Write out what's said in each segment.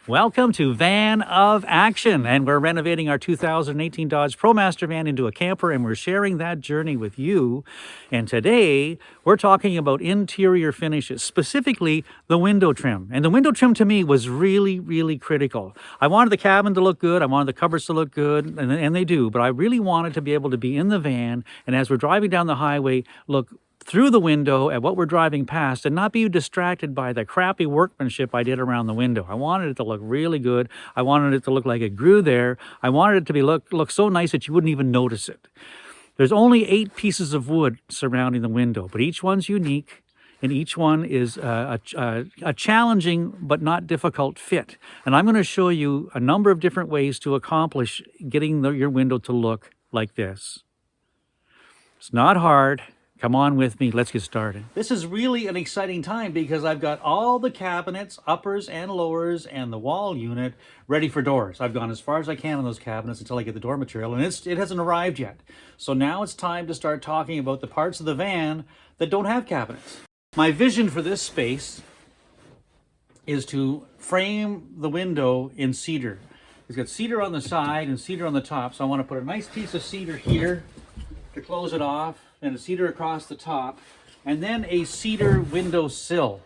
Welcome to Van of Action, and we're renovating our 2018 Dodge Promaster van into a camper, and we're sharing that journey with you. And today, we're talking about interior finishes, specifically the window trim. And the window trim to me was really, really critical. I wanted the cabin to look good, I wanted the covers to look good, and they do, but I really wanted to be able to be in the van, and as we're driving down the highway, look through the window at what we're driving past and not be distracted by the crappy workmanship I did around the window. I wanted it to look really good. I wanted it to look like it grew there. I wanted it to be look so nice that you wouldn't even notice it. There's only 8 pieces of wood surrounding the window, but each one's unique and each one is a challenging but not difficult fit. And I'm going to show you a number of different ways to accomplish getting your window to look like this. It's not hard. Come on with me, let's get started. This is really an exciting time because I've got all the cabinets, uppers and lowers, and the wall unit ready for doors. I've gone as far as I can on those cabinets until I get the door material, and it hasn't arrived yet. So now it's time to start talking about the parts of the van that don't have cabinets. My vision for this space is to frame the window in cedar. It's got cedar on the side and cedar on the top, so I want to put a nice piece of cedar here to close it off, and a cedar across the top, and then a cedar window sill.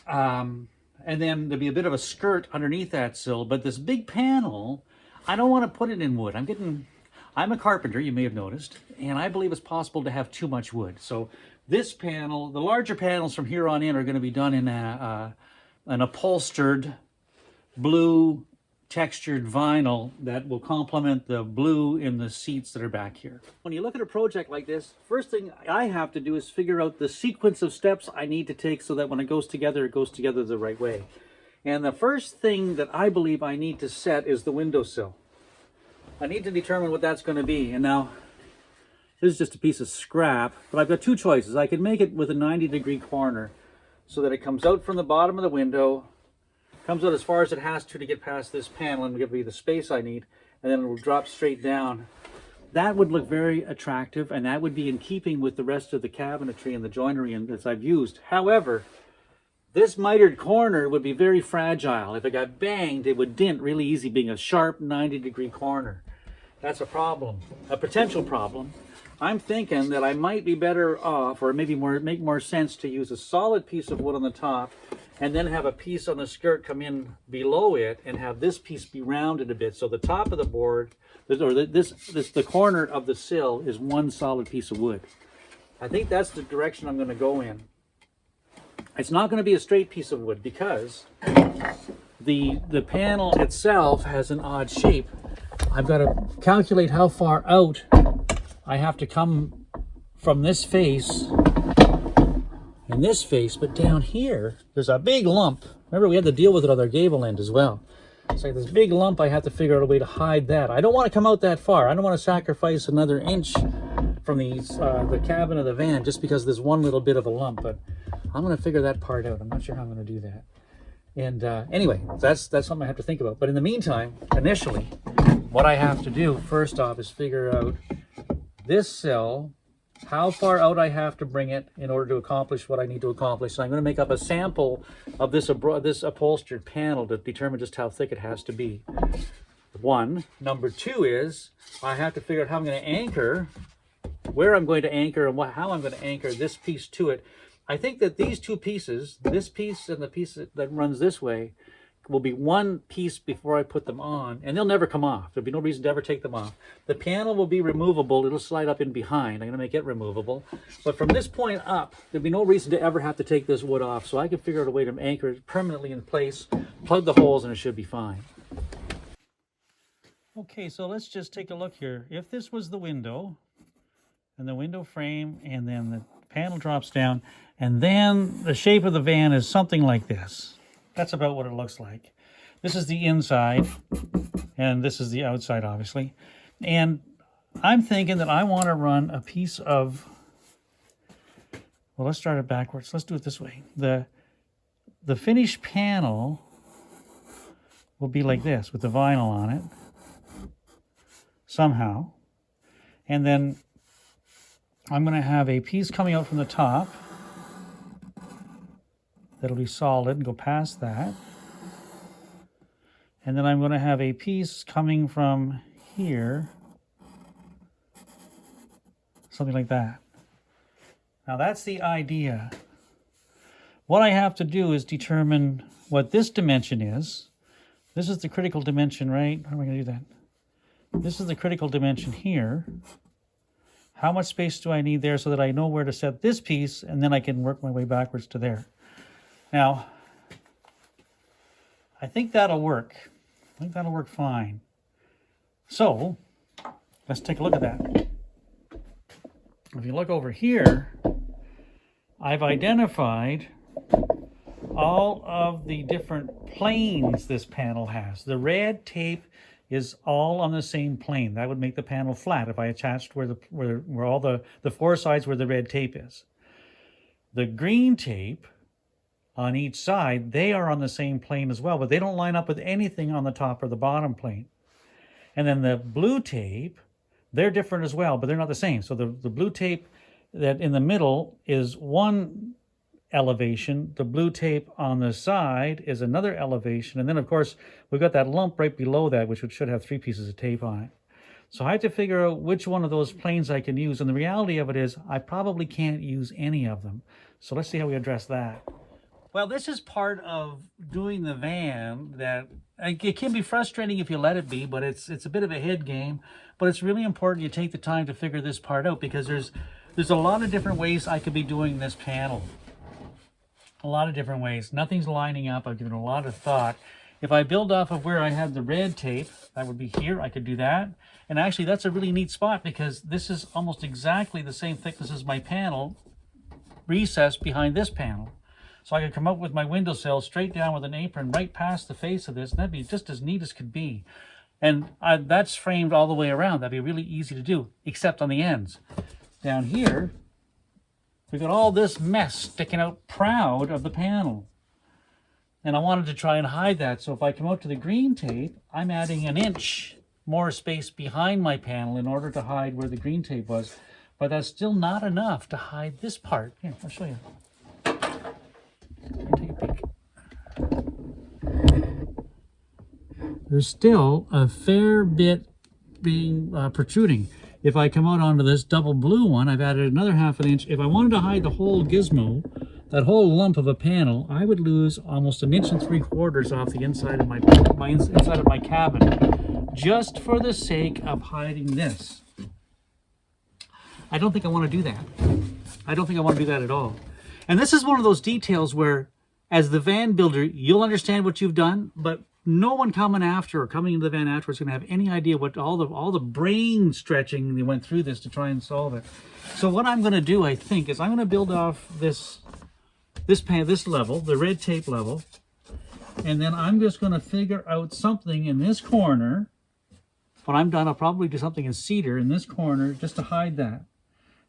And then there'll be a bit of a skirt underneath that sill, but this big panel, I don't want to put it in wood. I'm a carpenter, you may have noticed, and I believe it's possible to have too much wood. So this panel, the larger panels from here on in are going to be done in an upholstered blue textured vinyl that will complement the blue in the seats that are back here. When you look at a project like this, first thing I have to do is figure out the sequence of steps I need to take so that when it goes together the right way. And the first thing that I believe I need to set is the windowsill. I need to determine what that's going to be. And now, this is just a piece of scrap, but I've got 2 choices. I can make it with a 90-degree corner so that it comes out from the bottom of the window, comes out as far as it has to get past this panel and give me the space I need, and then it will drop straight down. That would look very attractive, and that would be in keeping with the rest of the cabinetry and the joinery that I've used. However, this mitered corner would be very fragile. If it got banged, it would dent really easy, being a sharp 90-degree corner. That's a problem, a potential problem. I'm thinking that I might be better off, or maybe make more sense to use a solid piece of wood on the top and then have a piece on the skirt come in below it and have this piece be rounded a bit. So the top of the board, or the corner of the sill is one solid piece of wood. I think that's the direction I'm going to go in. It's not going to be a straight piece of wood because the panel itself has an odd shape. I've got to calculate how far out I have to come from this face and this face, but down here there's a big lump. Remember, we had to deal with it on our gable end as well. It's like this big lump. I have to figure out a way to hide that. I don't want to come out that far. I don't want to sacrifice another inch from the cabin of the van just because there's one little bit of a lump, but I'm going to figure that part out. I'm not sure how I'm going to do that. And anyway, that's something I have to think about. But in the meantime, initially, what I have to do first off is figure out this sill, how far out I have to bring it in order to accomplish what I need to accomplish. So I'm going to make up a sample of this upholstered panel to determine just how thick it has to be. 1. Number 2 is I have to figure out how I'm going to anchor, where I'm going to anchor, and how I'm going to anchor this piece to it. I think that these 2 pieces, this piece and the piece that runs this way, will be one piece before I put them on, and they'll never come off. There'll be no reason to ever take them off. The panel will be removable. It'll slide up in behind. I'm going to make it removable. But from this point up, there'll be no reason to ever have to take this wood off, so I can figure out a way to anchor it permanently in place, plug the holes, and it should be fine. Okay, so let's just take a look here. If this was the window, and the window frame, and then the panel drops down, and then the shape of the van is something like this. That's about what it looks like. This is the inside, and this is the outside, obviously. And I'm thinking that I want to run a piece of, well, let's start it backwards. Let's do it this way. The finished panel will be like this, with the vinyl on it, somehow. And then I'm going to have a piece coming out from the top that'll be solid and go past that. And then I'm going to have a piece coming from here, something like that. Now that's the idea. What I have to do is determine what this dimension is. This is the critical dimension, right? How am I going to do that? This is the critical dimension here. How much space do I need there so that I know where to set this piece, and then I can work my way backwards to there. Now, I think that'll work. I think that'll work fine. So, let's take a look at that. If you look over here, I've identified all of the different planes this panel has. The red tape is all on the same plane. That would make the panel flat if I attached where all the four sides where the red tape is. The green tape on each side, they are on the same plane as well, but they don't line up with anything on the top or the bottom plane. And then the blue tape, they're different as well, but they're not the same. So the blue tape that in the middle is one elevation. The blue tape on the side is another elevation. And then, of course, we've got that lump right below that, which should have 3 pieces of tape on it. So I have to figure out which one of those planes I can use. And the reality of it is I probably can't use any of them. So let's see how we address that. Well, this is part of doing the van that it can be frustrating if you let it be, but it's a bit of a head game. But it's really important you take the time to figure this part out, because there's a lot of different ways I could be doing this panel. A lot of different ways. Nothing's lining up. I've given a lot of thought. If I build off of where I had the red tape, that would be here. I could do that. And actually, that's a really neat spot, because this is almost exactly the same thickness as my panel, recessed behind this panel. So I could come up with my windowsill straight down with an apron right past the face of this, and that'd be just as neat as could be. And that's framed all the way around. That'd be really easy to do, except on the ends. Down here, we've got all this mess sticking out proud of the panel. And I wanted to try and hide that. So if I come out to the green tape, I'm adding an inch more space behind my panel in order to hide where the green tape was. But that's still not enough to hide this part. Here, I'll show you. Take a peek. There's still a fair bit being protruding. If I come out onto this double blue one, I've added another ½ inch. If I wanted to hide the whole gizmo, that whole lump of a panel, I would lose almost 1 3/4 inches off the inside of my inside of my cabin, just for the sake of hiding this. I don't think I want to do that. I don't think I want to do that at all. And this is one of those details where, as the van builder, you'll understand what you've done, but no one coming after or coming into the van afterwards is going to have any idea what all the brain stretching they went through this to try and solve it. So what I'm going to do, I think, is I'm going to build off this level, the red tape level, and then I'm just going to figure out something in this corner. When I'm done, I'll probably do something in cedar in this corner just to hide that.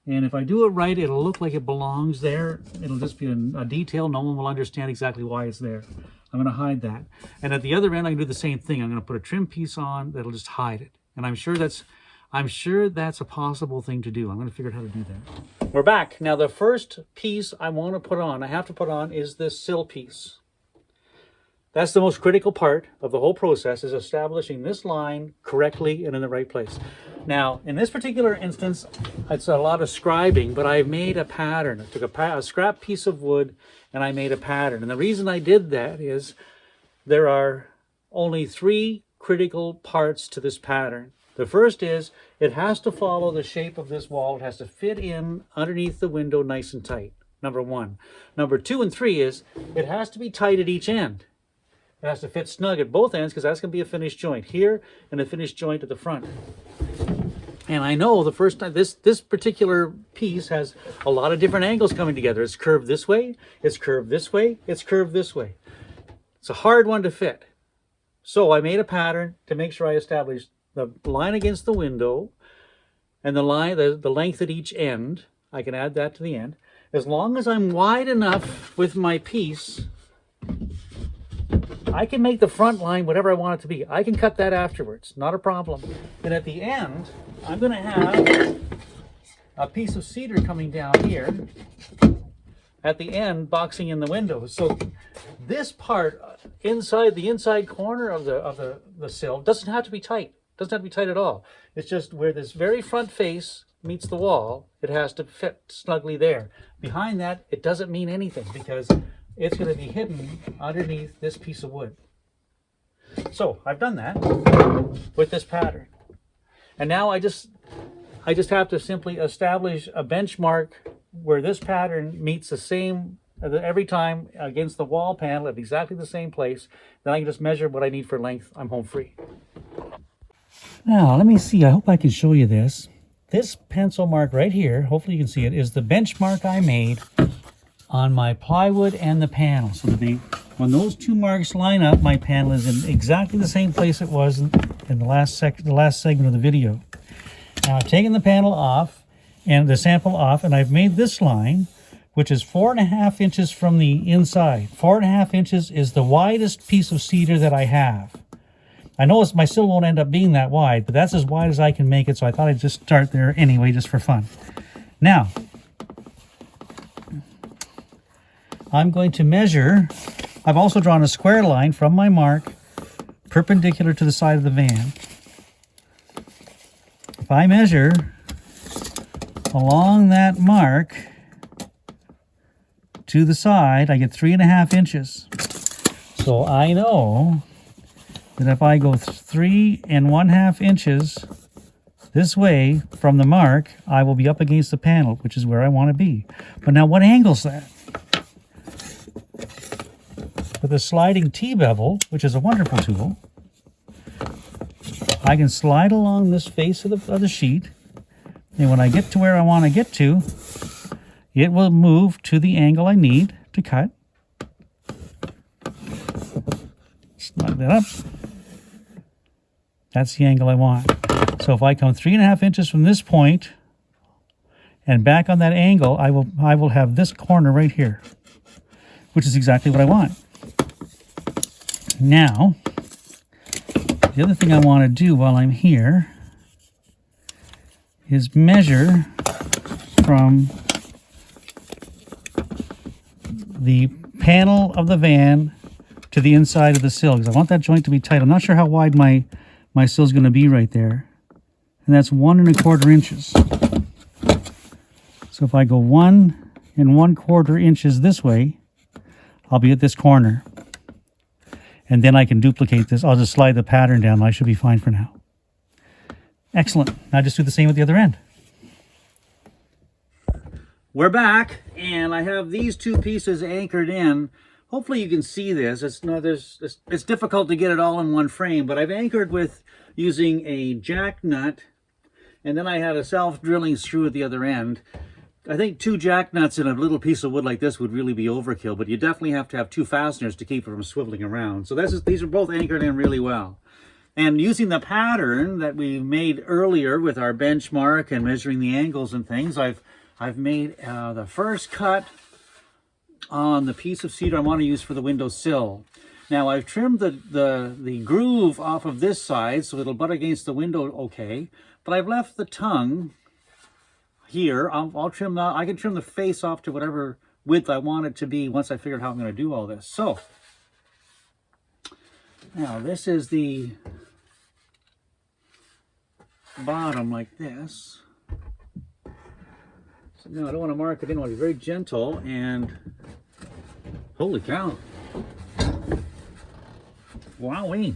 And if I do it right, it'll look like it belongs there. It'll just be a detail. No one will understand exactly why it's there. I'm going to hide that. And at the other end, I can do the same thing. I'm going to put a trim piece on that'll just hide it. And I'm sure that's a possible thing to do. I'm going to figure out how to do that. We're back. Now, the first piece I want to put on, I have to put on, is this sill piece. That's the most critical part of the whole process, is establishing this line correctly and in the right place. Now, in this particular instance, it's a lot of scribing, but I made a pattern. I took a scrap piece of wood and I made a pattern. And the reason I did that is there are only 3 critical parts to this pattern. The first is it has to follow the shape of this wall. It has to fit in underneath the window nice and tight, number 1. Number 2 and 3 is it has to be tight at each end. It has to fit snug at both ends, because that's going to be a finished joint here and a finished joint at the front. And I know the first time this particular piece has a lot of different angles coming together. It's curved this way, it's curved this way, it's curved this way. It's a hard one to fit. So I made a pattern to make sure I established the line against the window and the length at each end. I can add that to the end. As long as I'm wide enough with my piece, I can make the front line whatever I want it to be. I can cut that afterwards, not a problem. And at the end, I'm going to have a piece of cedar coming down here at the end, boxing in the windows. So this part the inside corner of the sill doesn't have to be tight. Doesn't have to be tight at all. It's just where this very front face meets the wall, it has to fit snugly there. Behind that, it doesn't mean anything because it's going to be hidden underneath this piece of wood. So I've done that with this pattern. And now I just have to simply establish a benchmark where this pattern meets the same every time against the wall panel at exactly the same place. Then I can just measure what I need for length. I'm home free. Now, let me see. I hope I can show you this. This pencil mark right here, hopefully you can see it, is the benchmark I made on my plywood and the panel. So that when those two marks line up, my panel is in exactly the same place it was in the last segment of the video. Now, I've taken the panel off and the sample off, and I've made this line, which is 4.5 inches from the inside. 4.5 inches is the widest piece of cedar that I have. I know my sill won't end up being that wide, but that's as wide as I can make it, so I thought I'd just start there anyway, just for fun. Now, I'm going to measure. I've also drawn a square line from my mark, perpendicular to the side of the van. If I measure along that mark to the side, I get 3.5 inches. So I know that if I go 3.5 inches this way from the mark, I will be up against the panel, which is where I want to be. But now what angle's that? With a sliding T-bevel, which is a wonderful tool, I can slide along this face of the sheet, and when I get to where I want to get to, it will move to the angle I need to cut. Slide that up. That's the angle I want. So if I come 3.5 inches from this point and back on that angle, I will have this corner right here, which is exactly what I want. Now, the other thing I want to do while I'm here is measure from the panel of the van to the inside of the sill, because I want that joint to be tight. I'm not sure how wide my sill is going to be right there, and that's 1.25 inches. So if I go 1 1/4 inches this way, I'll be at this corner. And then I can duplicate this. I'll just slide the pattern down. I should be fine for now. Excellent. Now just do the same with the other end. We're back, and I have these two pieces anchored in. Hopefully you can see this. It's difficult to get it all in one frame, but I've anchored with using a jack nut, and then I had a self-drilling screw at the other end. I think 2 jack nuts in a little piece of wood like this would really be overkill, but you definitely have to have 2 fasteners to keep it from swiveling around. So these are both anchored in really well. And using the pattern that we made earlier with our benchmark and measuring the angles and things, I've made the first cut on the piece of cedar I want to use for the windowsill. Now I've trimmed the groove off of this side so it'll butt against the window okay, but I've left the tongue here. I'll trim that. I can trim the face off to whatever width I want it to be once I figure out how I'm going to do all this. So now this is the bottom like this. So now I don't want to mark it in. I want to be very gentle, and holy cow. Wowee.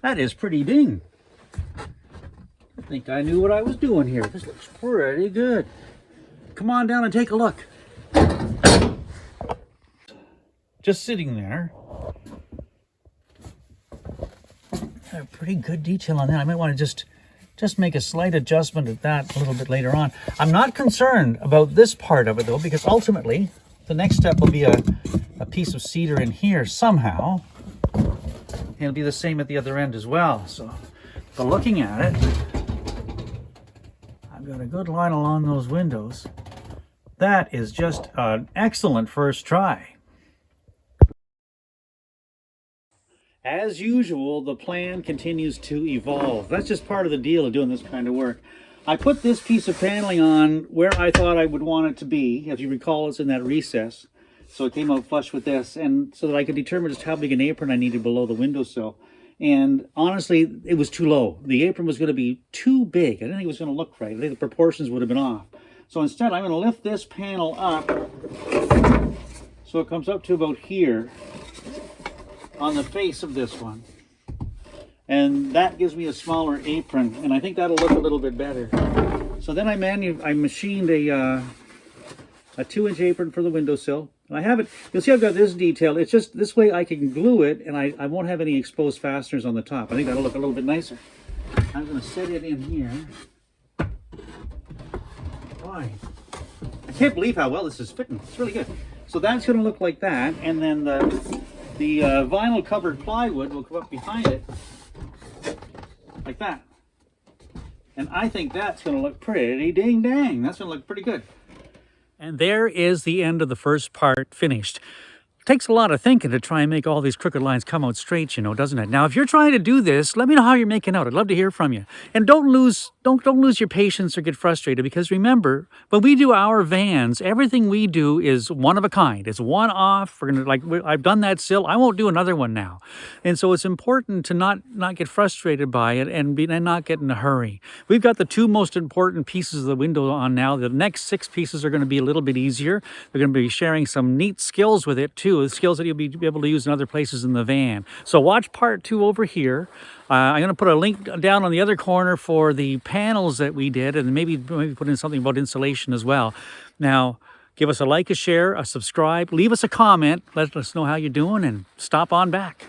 That is pretty ding. I think I knew what I was doing here. This looks pretty good. Come on down and take a look. Just sitting there. Got a pretty good detail on that. I might want to just make a slight adjustment at that a little bit later on. I'm not concerned about this part of it though, because ultimately the next step will be a piece of cedar in here somehow. And it'll be the same at the other end as well. So, but looking at it, I've got a good line along those windows. That is just an excellent first try. As usual, the plan continues to evolve. That's just part of the deal of doing this kind of work. I put this piece of paneling on where I thought I would want it to be. As you recall, it's in that recess. So it came out flush with this, and so that I could determine just how big an apron I needed below the windowsill. And honestly, it was too low. The apron was going to be too big. I didn't think it was going to look right. I think the proportions would have been off. So instead, I'm going to lift this panel up so it comes up to about here on the face of this one. And that gives me a smaller apron, and I think that'll look a little bit better. So then I machined a 2-inch apron for the windowsill. And I have it, you'll see I've got this detail. It's just this way I can glue it, and I won't have any exposed fasteners on the top. I think that'll look a little bit nicer. I'm going to set it in here. Boy, I can't believe how well this is fitting. It's really good. So that's going to look like that, and then the vinyl covered plywood will come up behind it like that. And I think that's going to look pretty ding dang. That's going to look pretty good. And there is the end of the first part finished. It takes a lot of thinking to try and make all these crooked lines come out straight, you know, doesn't it? Now, if you're trying to do this, let me know how you're making out. I'd love to hear from you. And don't lose your patience or get frustrated, because remember, when we do our vans, everything we do is one of a kind. It's one off. I've done that sill. I won't do another one now. And so it's important to not get frustrated by it and not get in a hurry. We've got the 2 most important pieces of the window on now. The next 6 pieces are going to be a little bit easier. We're going to be sharing some neat skills with it too. Skills that you'll be able to use in other places in the van. So watch part 2 over here. I'm going to put a link down on the other corner for the panels that we did, and maybe put in something about insulation as well. Now, give us a like, a share, a subscribe, leave us a comment, let us know how you're doing, and stop on back.